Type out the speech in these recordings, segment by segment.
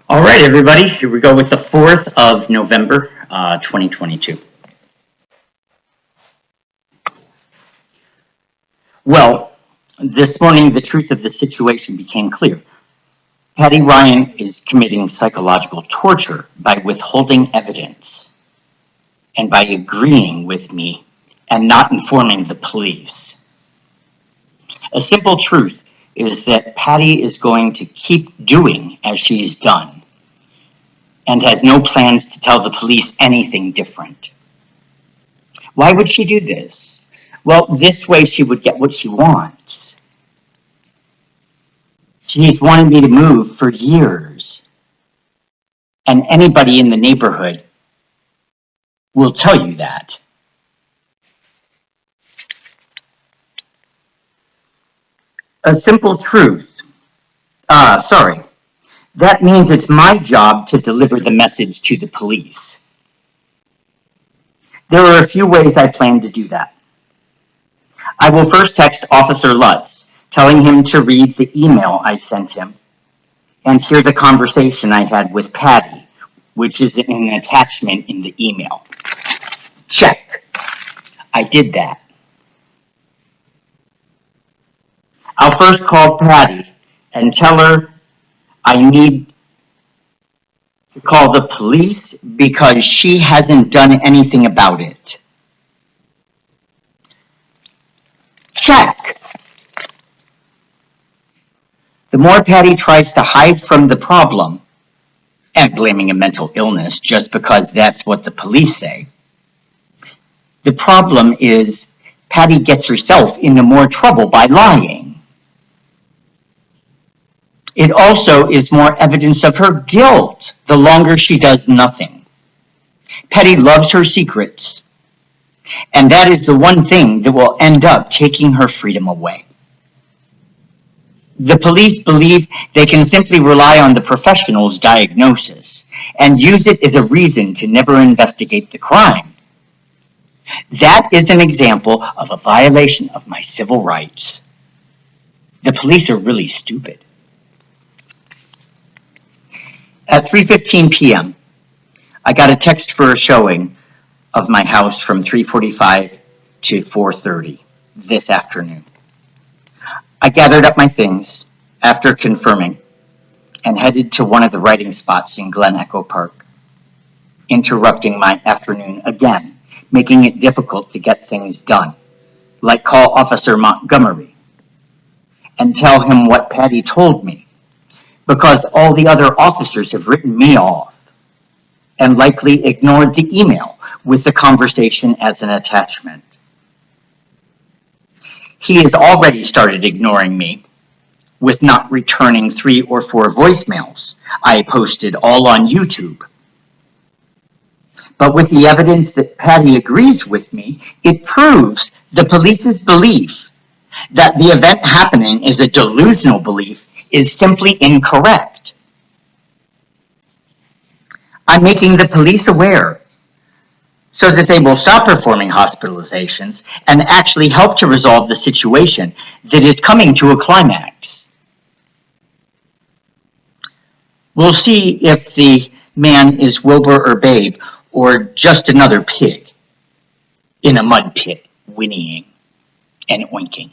All right, everybody, here we go with the 4th of November, 2022. Well, this morning, the truth of the situation became clear. Patty Ryan is committing psychological torture by withholding evidence and by agreeing with me and not informing the police. A simple truth is that Patty is going to keep doing as she's done and has no plans to tell the police anything different. Why would she do this? Well, this way she would get what she wants. She's wanted me to move for years. And anybody in the neighborhood will tell you that. A simple truth. Sorry. That means it's my job to deliver the message to the police. There are a few ways I plan to do that. I will first text Officer Lutz, telling him to read the email I sent him and hear the conversation I had with Patty, which is an attachment in the email. Check. I did that. I'll first call Patty and tell her I need to call the police because she hasn't done anything about it. Check. The more Patty tries to hide from the problem, and blaming a mental illness just because that's what the police say, the problem is Patty gets herself into more trouble by lying. It also is more evidence of her guilt the longer she does nothing. Patty loves her secrets, and that is the one thing that will end up taking her freedom away. The police believe they can simply rely on the professional's diagnosis and use it as a reason to never investigate the crime. That is an example of a violation of my civil rights. The police are really stupid. At 3:15 p.m., I got a text for a showing of my house from 3:45 to 4:30 this afternoon. I gathered up my things after confirming and headed to one of the writing spots in Glen Echo Park, interrupting my afternoon again, making it difficult to get things done, like call Officer Montgomery and tell him what Patty told me, because all the other officers have written me off and likely ignored the email with the conversation as an attachment. He has already started ignoring me with not returning 3 or 4 voicemails I posted all on YouTube. But with the evidence that Patty agrees with me, it proves the police's belief that the event happening is a delusional belief is simply incorrect. I'm making the police aware so that they will stop performing hospitalizations and actually help to resolve the situation that is coming to a climax. We'll see if the man is Wilbur or Babe or just another pig in a mud pit, whinnying and oinking.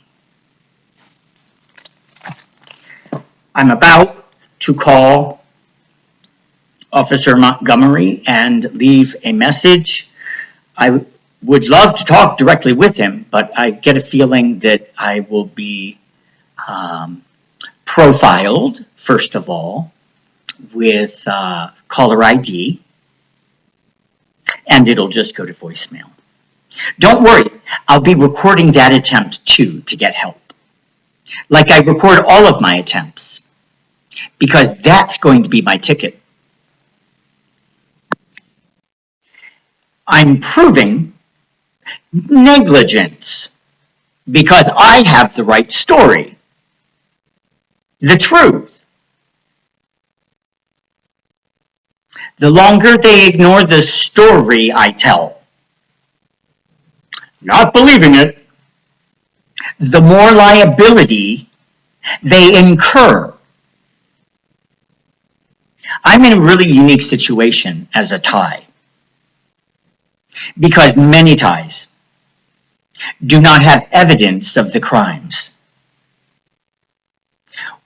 I'm about to call Officer Montgomery and leave a message. I would love to talk directly with him, but I get a feeling that I will be profiled, first of all, with caller ID, and it'll just go to voicemail. Don't worry, I'll be recording that attempt too to get help, like I record all of my attempts, because that's going to be my ticket. I'm proving negligence because I have the right story, the truth. The longer they ignore the story I tell, not believing it, the more liability they incur. I'm in a really unique situation as a Thai because many Thais do not have evidence of the crimes.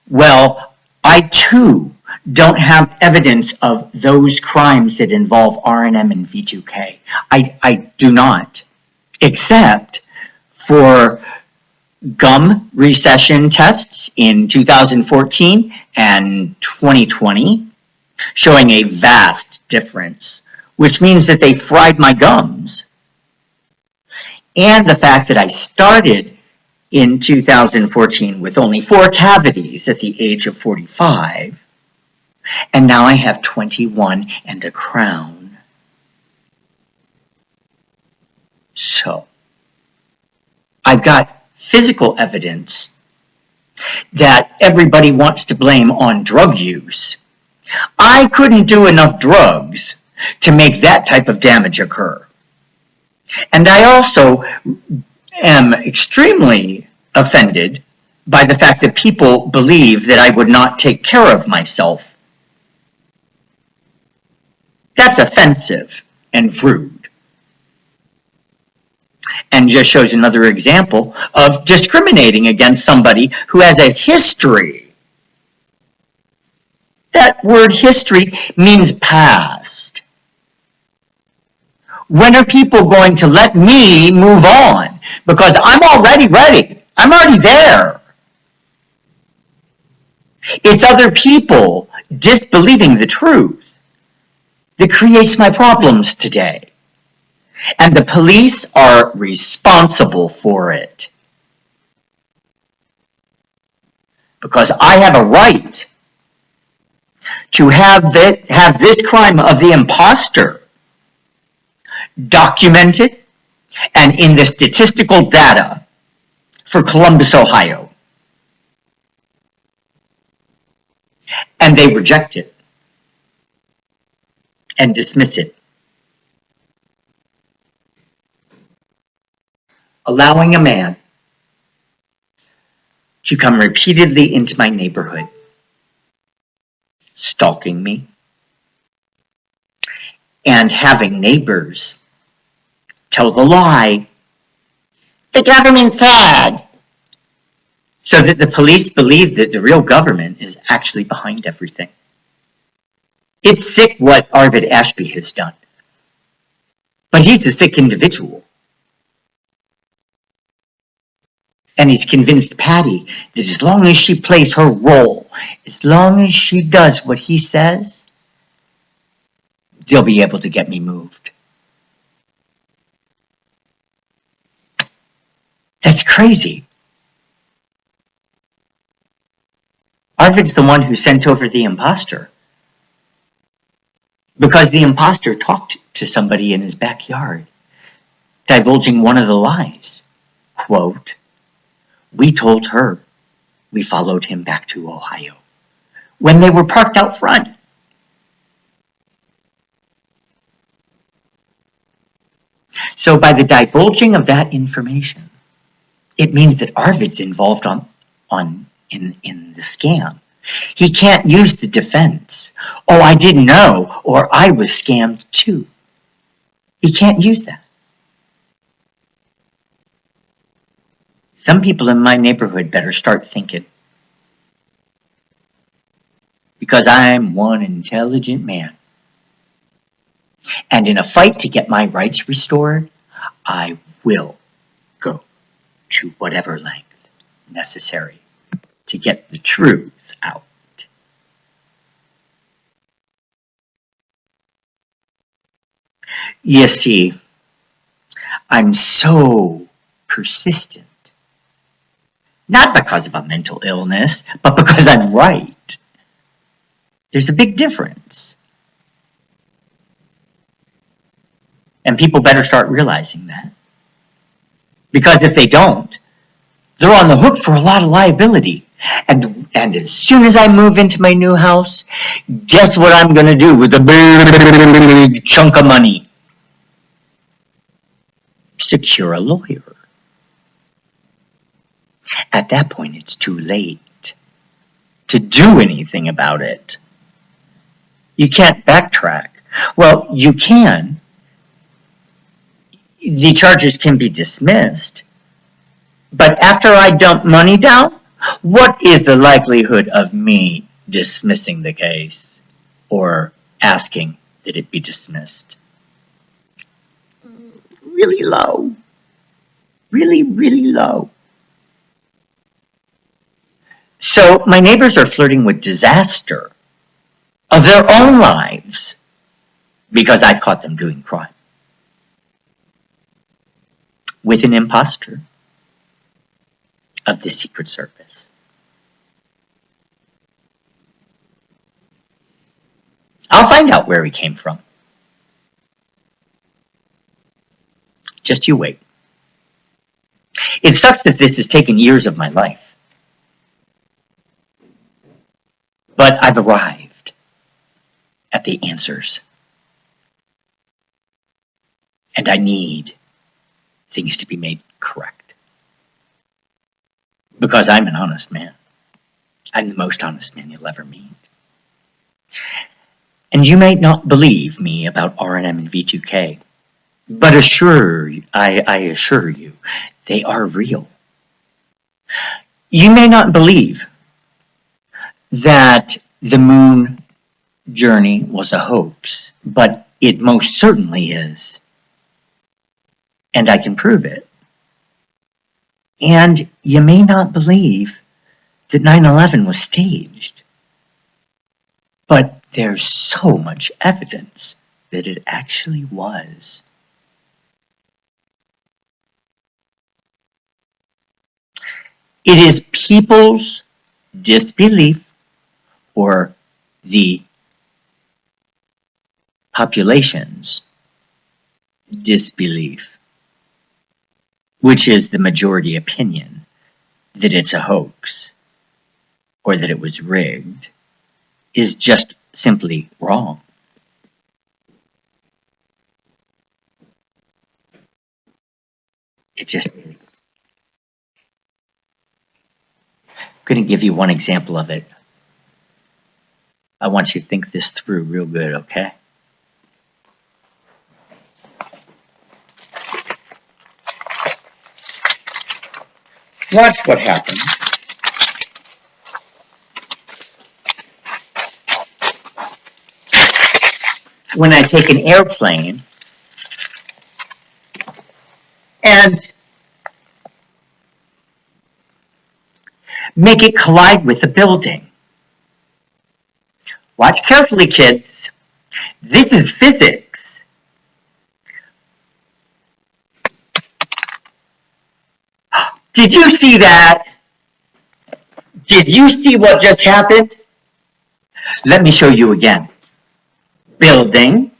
Well, I too don't have evidence of those crimes that involve R&M and V2K. I do not, except for gum recession tests in 2014 and 2020, showing a vast difference, which means that they fried my gums. And the fact that I started in 2014 with only 4 cavities at the age of 45, and now I have 21 and a crown. So, I've got physical evidence that everybody wants to blame on drug use. I couldn't do enough drugs to make that type of damage occur. And I also am extremely offended by the fact that people believe that I would not take care of myself. That's offensive and rude. And just shows another example of discriminating against somebody who has a history. That word history means past. When are people going to let me move on? Because I'm already ready. I'm already there. It's other people disbelieving the truth that creates my problems today. And the police are responsible for it. Because I have a right to have this crime of the imposter documented and in the statistical data for Columbus, Ohio. And they reject it and dismiss it. Allowing a man to come repeatedly into my neighborhood, stalking me, and having neighbors tell the lie. The government said. So that the police believe that the real government is actually behind everything. It's sick what Arved Ashby has done. But he's a sick individual. And he's convinced Patty that as long as she plays her role, as long as she does what he says, they'll be able to get me moved. That's crazy. Arved's the one who sent over the imposter. Because the imposter talked to somebody in his backyard, divulging one of the lies. Quote, "We told her we followed him back to Ohio when they were parked out front." So by the divulging of that information, it means that Arved's involved in the scam. He can't use the defense. "Oh, I didn't know," or "I was scammed too." He can't use that. Some people in my neighborhood better start thinking. Because I'm one intelligent man. And in a fight to get my rights restored, I will go to whatever length necessary to get the truth out. You see, I'm so persistent. Not because of a mental illness, but because I'm right. There's a big difference. And people better start realizing that. Because if they don't, they're on the hook for a lot of liability. And as soon as I move into my new house, guess what I'm going to do with a big chunk of money? Secure a lawyer. At that point, it's too late to do anything about it. You can't backtrack. Well, you can. The charges can be dismissed. But after I dump money down, what is the likelihood of me dismissing the case or asking that it be dismissed? Really low. Really, really low. So my neighbors are flirting with disaster of their own lives because I caught them doing crime with an imposter of the Secret Service. I'll find out where he came from. Just you wait. It sucks that this has taken years of my life. But I've arrived at the answers. And I need things to be made correct. Because I'm an honest man. I'm the most honest man you'll ever meet. And you may not believe me about R&M and V2K, but I assure you, they are real. You may not believe that the moon journey was a hoax, but it most certainly is. And I can prove it. And you may not believe that 9/11 was staged, but there's so much evidence that it actually was. It is people's disbelief, or the population's disbelief, which is the majority opinion, that it's a hoax or that it was rigged, is just simply wrong. It just is. I'm going to give you one example of it. I want you to think this through real good, okay? Watch what happens when I take an airplane and make it collide with a building. Watch carefully, kids. This is physics. Did you see that? Did you see what just happened? Let me show you again. Building,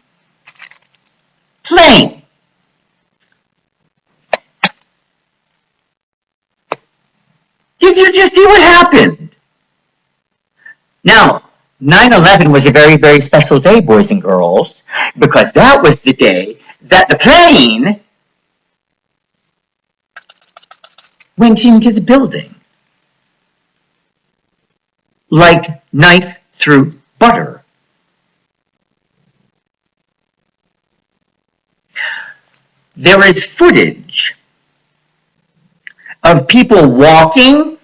plane. Did you just see what happened? Now, 9/11 was a very, very special day, boys and girls, because that was the day that the plane went into the building like knife through butter. There is footage of people walking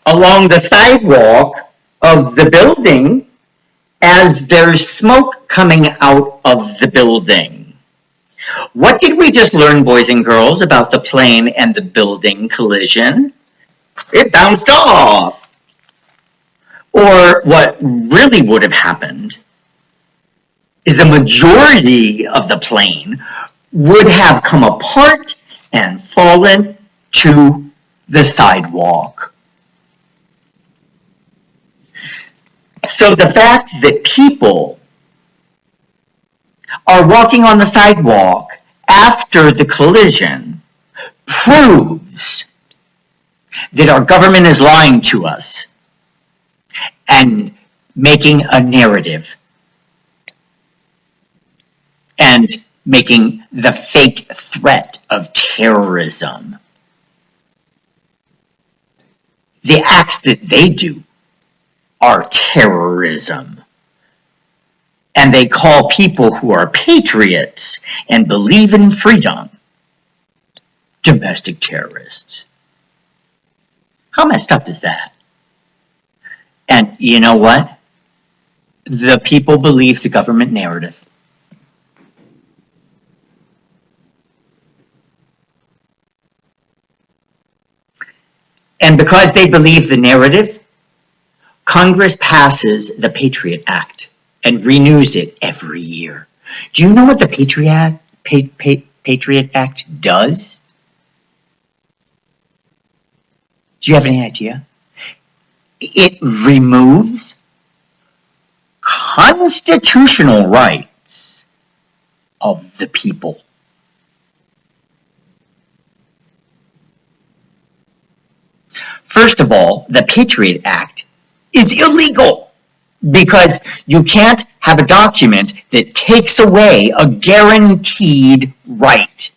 along the sidewalk of the building as there's smoke coming out of the building. What did we just learn, boys and girls, about the plane and the building collision? It bounced off. Or what really would have happened is a majority of the plane would have come apart and fallen to the sidewalk. So the fact that people are walking on the sidewalk after the collision proves that our government is lying to us and making a narrative and making the fake threat of terrorism. The acts that they do are terrorism. And they call people who are patriots and believe in freedom domestic terrorists. How messed up is that? And you know what? The people believe the government narrative. And because they believe the narrative, Congress passes the Patriot Act and renews it every year. Do you know what the Patriot Act does? Do you have any idea? It removes constitutional rights of the people. First of all, the Patriot Act is illegal because you can't have a document that takes away a guaranteed right.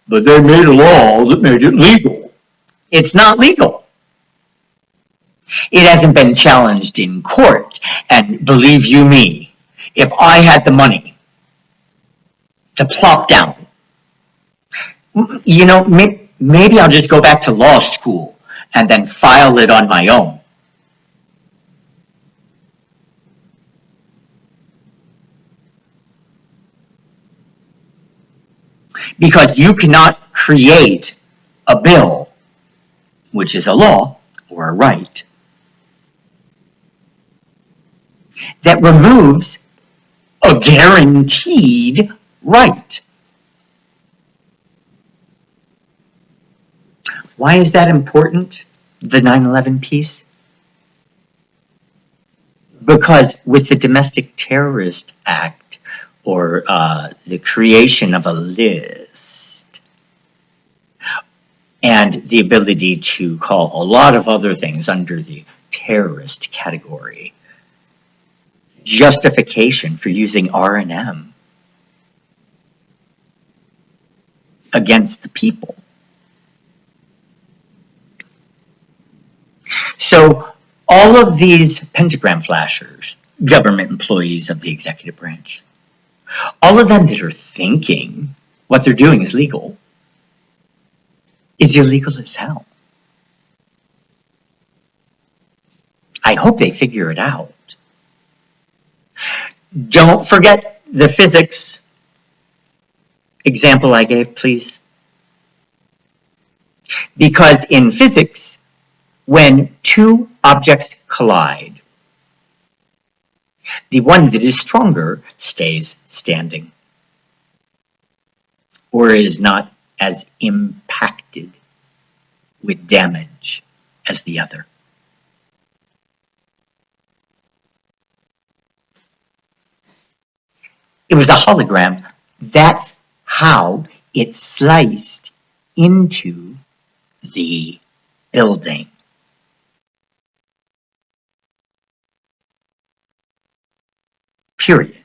But they made a law that made it legal. It's not legal. It hasn't been challenged in court. And believe you me, if I had the money to plop down, you know, maybe I'll just go back to law school and then file it on my own. Because you cannot create a bill, which is a law or a right, that removes a guaranteed right. Why is that important, the 9/11 piece? Because with the Domestic Terrorist Act, or the creation of a list, and the ability to call a lot of other things under the terrorist category, justification for using R&M against the people. So all of these pentagram flashers, government employees of the executive branch, all of them that are thinking what they're doing is legal, is illegal as hell. I hope they figure it out. Don't forget the physics example I gave, please. Because in physics, when two objects collide, the one that is stronger stays standing, or is not as impacted with damage as the other. It was a hologram. That's how it sliced into the building. Period.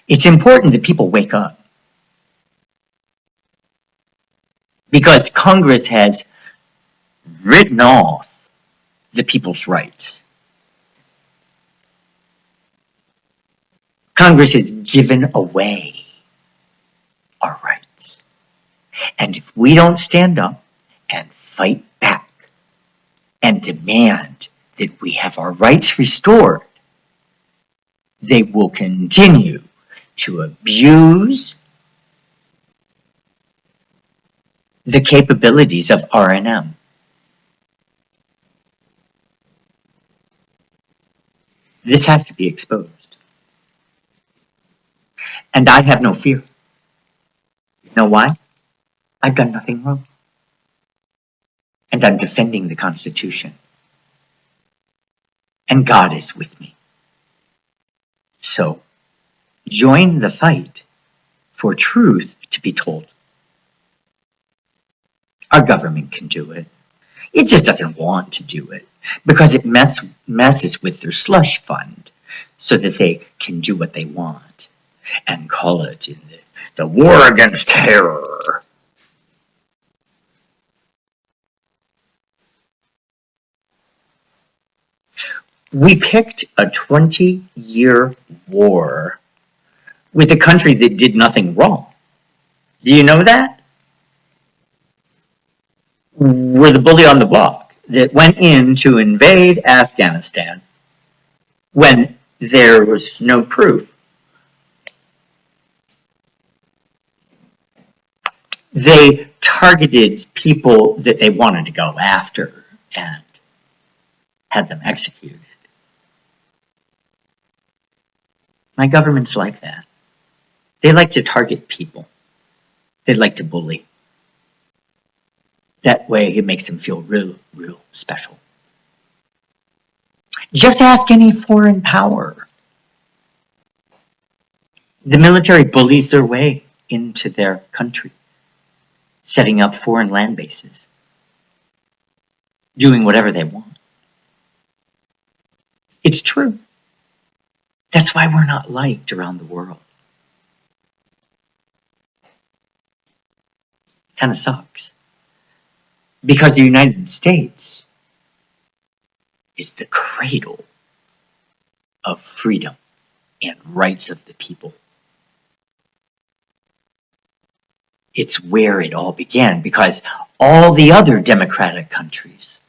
It's important that people wake up, because Congress has written off the people's rights. Congress has given away our rights. And if we don't stand up and fight back and demand that we have our rights restored, they will continue to abuse the capabilities of R&M. This has to be exposed. And I have no fear. You know why? I've done nothing wrong. And I'm defending the Constitution. And God is with me. So, join the fight for truth to be told. Our government can do it. It just doesn't want to do it because it messes with their slush fund so that they can do what they want and call it the war against terror. We picked a 20-year war with a country that did nothing wrong. Do you know that? We're the bully on the block that went in to invade Afghanistan when there was no proof. They targeted people that they wanted to go after and had them executed. My government's like that. They like to target people. They like to bully. That way it makes them feel real special. Just ask any foreign power. The military bullies their way into their country, setting up foreign land bases, doing whatever they want. It's true. That's why we're not liked around the world. Kind of sucks. Because the United States is the cradle of freedom and rights of the people. It's where it all began, because all the other democratic countries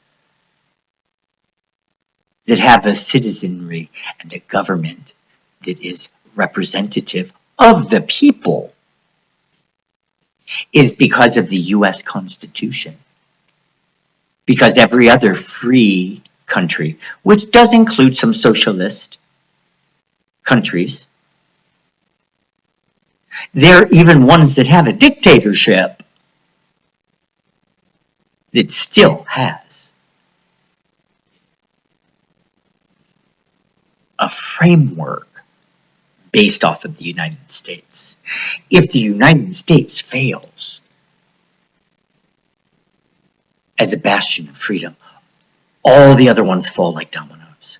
that have a citizenry and a government that is representative of the people is because of the US Constitution. Because every other free country, which does include some socialist countries, there are even ones that have a dictatorship that still has a framework based off of the United States. If the United States fails as a bastion of freedom, all the other ones fall like dominoes.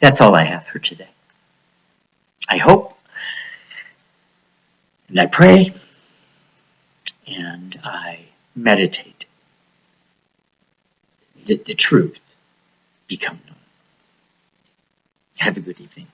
That's all I have for today. I hope and I pray and I meditate that the truth become known. Have a good evening.